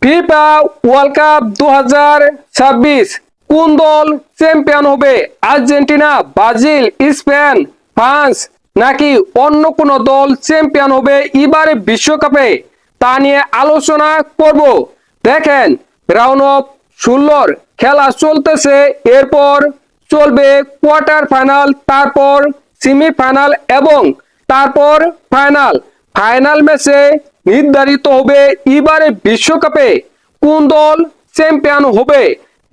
FIFA world cup 2026 কোন দল champion হবে? আর্জেন্টিনা, ব্রাজিল, স্পেন, ফ্রান্স নাকি অন্য কোন দল চ্যাম্পিয়ন হবে এবারে বিশ্বকাপে? তা নিয়ে আলোচনা করব। দেখেন, রাউন্ড অফ 16 খেলা চলতেছে, এরপর চলবে কোয়ার্টার ফাইনাল, তারপর সেমিফাইনাল এবং তারপর ফাইনাল। ফাইনাল ম্যাচে নির্ধারিত হবে এবারে বিশ্বকাপে কোন দল চ্যাম্পিয়ন হবে।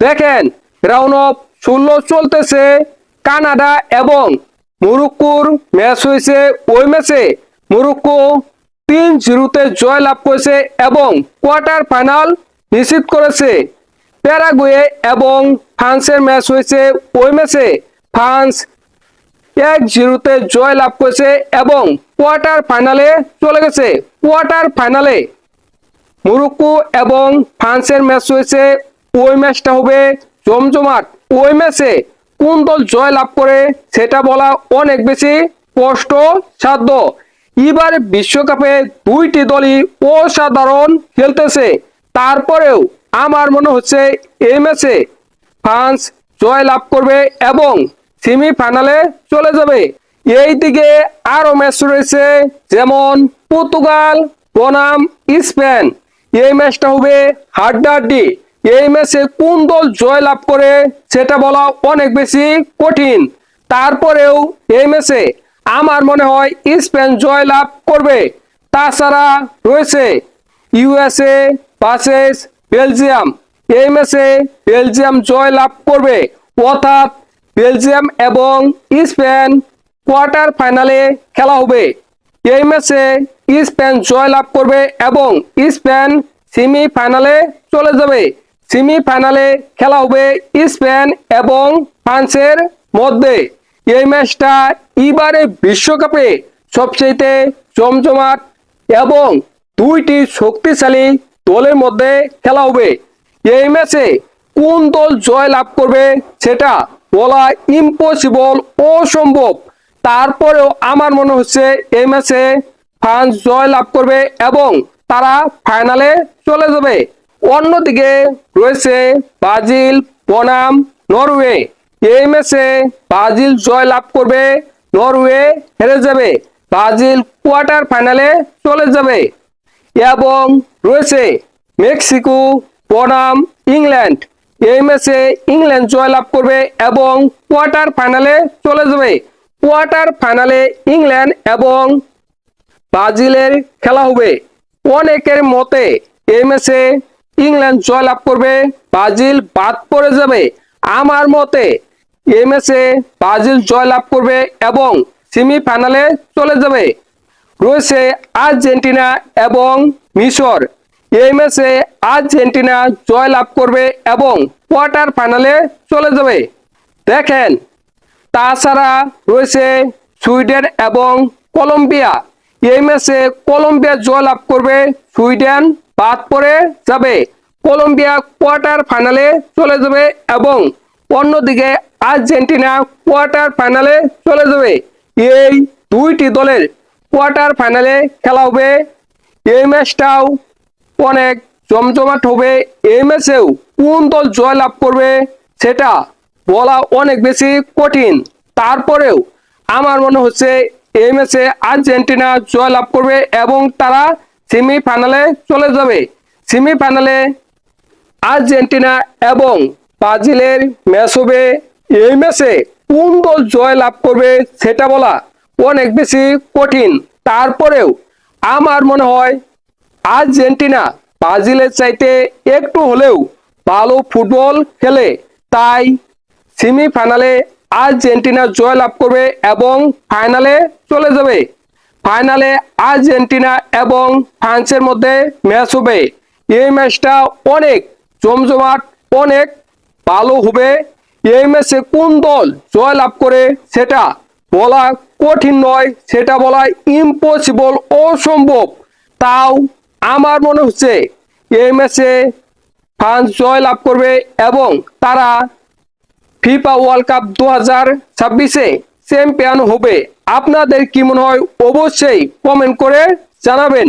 দেখেন, রাউন্ড অফ 16 চলতেছে, কানাডা এবং মরক্কোর ম্যাচ হয়েছে। ওই ম্যাচে মরক্কো 3-0 জয় লাভ করেছে এবং কোয়ার্টার ফাইনাল নিশ্চিত করেছে। প্যারাগুয়ে এবং ফ্রান্সের ম্যাচ হয়েছে। ওই ম্যাচে ফ্রান্স 1-0 জয় লাভ করেছে এবং কোয়ার্টার ফাইনালে চলে গেছে। কোয়ার্টার ফাইনালে মরক্কো এবং ফ্রান্সের ম্যাচ হয়েছে। ওই ম্যাচটা হবে জমজমাট। ওই ম্যাচে কোন দল জয় লাভ করে সেটা বলা অনেক বেশি কষ্টসাধ্য। এবার বিশ্বকাপে দুইটি দলই অসাধারণ খেলতেছে, তারপরেও আমার মনে হচ্ছে এই ম্যাচে ফ্রান্স জয় লাভ করবে এবং সেমিফাইনালে চলে যাবে। এইদিকে আরো ম্যাচ রয়েছে, যেমন পর্তুগাল বনাম স্পেন। এই ম্যাচটা হবে হাড্ডাহাড্ডি। এই ম্যাচে কোন দল জয় লাভ করে সেটা বলা অনেক বেশি কঠিন, তারপরেও এই ম্যাচে আমার মনে হয় স্পেন জয় লাভ করবে। তাছাড়া রয়েছে ইউএসএ ভার্সেস বেলজিয়াম। এই ম্যাচে বেলজিয়াম জয় লাভ করবে, অর্থাৎ বেলজিয়াম এবং স্পেন কোয়ার্টার ফাইনালে খেলা হবে। এই ম্যাচে স্পেন জয় লাভ করবে এবং স্পেন সেমিফাইনালে চলে যাবে। সেমিফাইনালে খেলা হবে স্পেন এবং ফ্রান্সের মধ্যে। এই ম্যাচটা এবারে বিশ্বকাপে সবচেয়ে জমজমাট এবং দুইটি শক্তিশালী দলের মধ্যে খেলা হবে। এই ম্যাচে কোন দল জয় লাভ করবে সেটা বলা ইম্পসিবল, অসম্ভব। তারপরেও আমার মনে হচ্ছে এই ম্যাচে ফ্রান্স জয় লাভ করবে এবং তারা ফাইনালে চলে যাবে। অন্যদিকে রয়েছে ব্রাজিল বনাম নরওয়ে। এই ম্যাচে ব্রাজিল জয় লাভ করবে, নরওয়ে হেরে যাবে। ব্রাজিল কোয়ার্টার ফাইনালে চলে যাবে। এবং রয়েছে মেক্সিকো বনাম ইংল্যান্ড। এই ম্যাচে ইংল্যান্ড জয় লাভ করবে এবং কোয়ার্টার ফাইনালে চলে যাবে। কোয়ার্টার ফাইনালে ইংল্যান্ড এবং ব্রাজিলের খেলা হবে। অনেকের মতে এই ম্যাচে ইংল্যান্ড জয় লাভ করবে, ব্রাজিল বাদ পড়ে যাবে। আমার মতে এই ম্যাচে ব্রাজিল জয় লাভ করবে এবং সেমিফাইনালে চলে যাবে। রয়েছে আর্জেন্টিনা এবং মিশর। এই ম্যাচে আর্জেন্টিনা জয় লাভ করবে এবং কোয়ার্টার ফাইনালে চলে যাবে। দেখেন, তাছাড়া রয়েছে সুইডেন এবং কলম্বিয়া। এই ম্যাচে কলম্বিয়া জয় লাভ করবে, সুইডেন বাদ পড়ে যাবে। কলম্বিয়া কোয়ার্টার ফাইনালে চলে যাবে এবং অন্যদিকে আর্জেন্টিনা কোয়ার্টার ফাইনালে চলে যাবে। এই দুইটি দলের কোয়ার্টার ফাইনালে খেলা হবে। এই ম্যাচটাও অনেক জমজমাট হবে। এই ম্যাচেও কোন দল জয় লাভ করবে সেটা বলা অনেক বেশি কঠিন, তারপরেও আমার মনে হচ্ছে এই ম্যাচে আর্জেন্টিনা জয় লাভ করবে এবং তারা সেমিফাইনালে চলে যাবে। সেমিফাইনালে আর্জেন্টিনা এবং ব্রাজিলের ম্যাচ হবে। এই ম্যাচে কোন দল জয় লাভ করবে সেটা বলা অনেক বেশি কঠিন, তারপরেও আমার মনে হয় আর্জেন্টিনা ব্রাজিলের চাইতে একটু হলেও ভালো ফুটবল খেলে, তাই সেমিফাইনালে আর্জেন্টিনা জয় লাভ করবে এবং ফাইনালে চলে যাবে। ফাইনালে আর্জেন্টিনা এবং ফ্রান্সের মধ্যে ম্যাচ হবে। এই ম্যাচটা অনেক জমজমাট, অনেক ভালো হবে। এই ম্যাচে কোন দল জয় লাভ করে সেটা বলা কঠিন নয়, সেটা বলা ইম্পসিবল, অসম্ভব। তাও আমার মনে হচ্ছে এই ম্যাচে ফ্রান্স জয় লাভ করবে এবং তারা ফিফা ওয়ার্ল্ড কাপ 2026 চ্যাম্পিয়ন হবে। আপনাদের কি মনে হয় অবশ্যই কমেন্ট করে জানাবেন।